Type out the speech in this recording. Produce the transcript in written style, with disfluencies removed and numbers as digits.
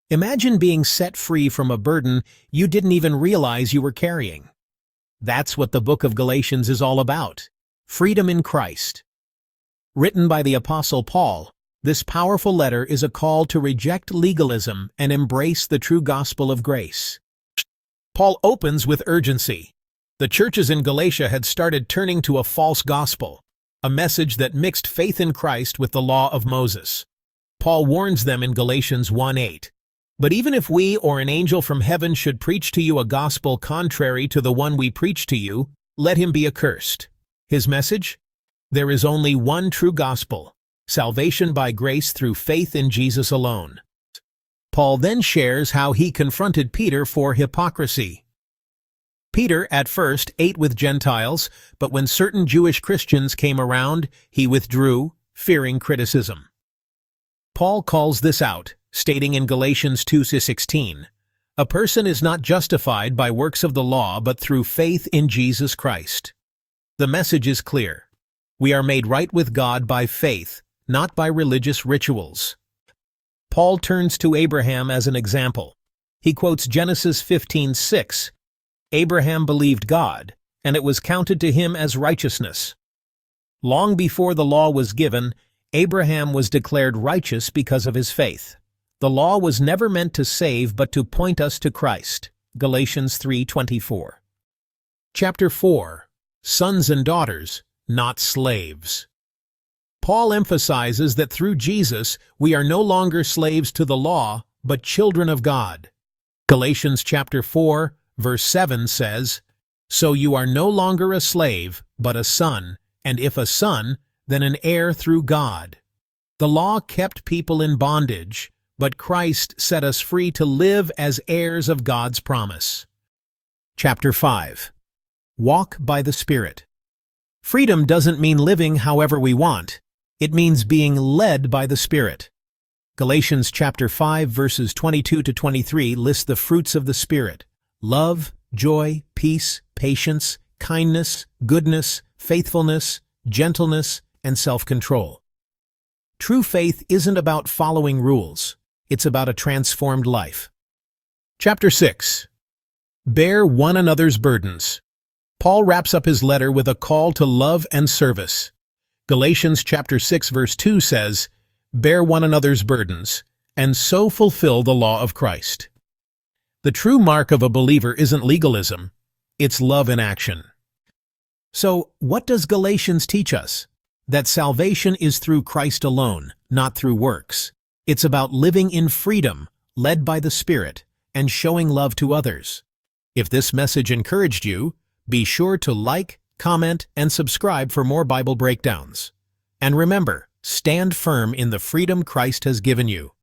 Imagine being set free from a burden you didn't even realize you were carrying. That's what the book of Galatians is all about. Freedom in Christ. Written by the Apostle Paul, this powerful letter is a call to reject legalism and embrace the true gospel of grace. Paul opens with urgency. The churches in Galatia had started turning to a false gospel, a message that mixed faith in Christ with the law of Moses. Paul warns them in Galatians 1:8. But even if we or an angel from heaven should preach to you a gospel contrary to the one we preach to you, let him be accursed. His message? There is only one true gospel, salvation by grace through faith in Jesus alone. Paul then shares how he confronted Peter for hypocrisy. Peter at first ate with Gentiles, but when certain Jewish Christians came around, he withdrew, fearing criticism. Paul calls this out, stating in Galatians 2:16, "A person is not justified by works of the law but through faith in Jesus Christ." The message is clear. We are made right with God by faith, not by religious rituals. Paul turns to Abraham as an example. He quotes Genesis 15:6, "Abraham believed God, and it was counted to him as righteousness." Long before the law was given, Abraham was declared righteous because of his faith. The law was never meant to save but to point us to Christ. Galatians 3:24. Chapter 4. Sons and daughters, not slaves. Paul emphasizes that through Jesus we are no longer slaves to the law, but children of God. Galatians chapter 4, verse 7 says, "So you are no longer a slave, but a son, and if a son, then an heir through God." The law kept people in bondage, but Christ set us free to live as heirs of God's promise. Chapter 5. Walk by the Spirit. Freedom doesn't mean living however we want. It means being led by the Spirit. Galatians chapter 5 verses 22 to 23 list the fruits of the Spirit: love, joy, peace, patience, kindness, goodness, faithfulness, gentleness, and self-control. True faith isn't about following rules. It's about a transformed life. Chapter 6. Bear one another's burdens. Paul wraps up his letter with a call to love and service. Galatians chapter 6 verse 2 says, "Bear one another's burdens, and so fulfill the law of Christ." The true mark of a believer isn't legalism, it's love in action. So, what does Galatians teach us? That salvation is through Christ alone, not through works. It's about living in freedom, led by the Spirit, and showing love to others. If this message encouraged you, be sure to like, comment, and subscribe for more Bible breakdowns. And remember, stand firm in the freedom Christ has given you.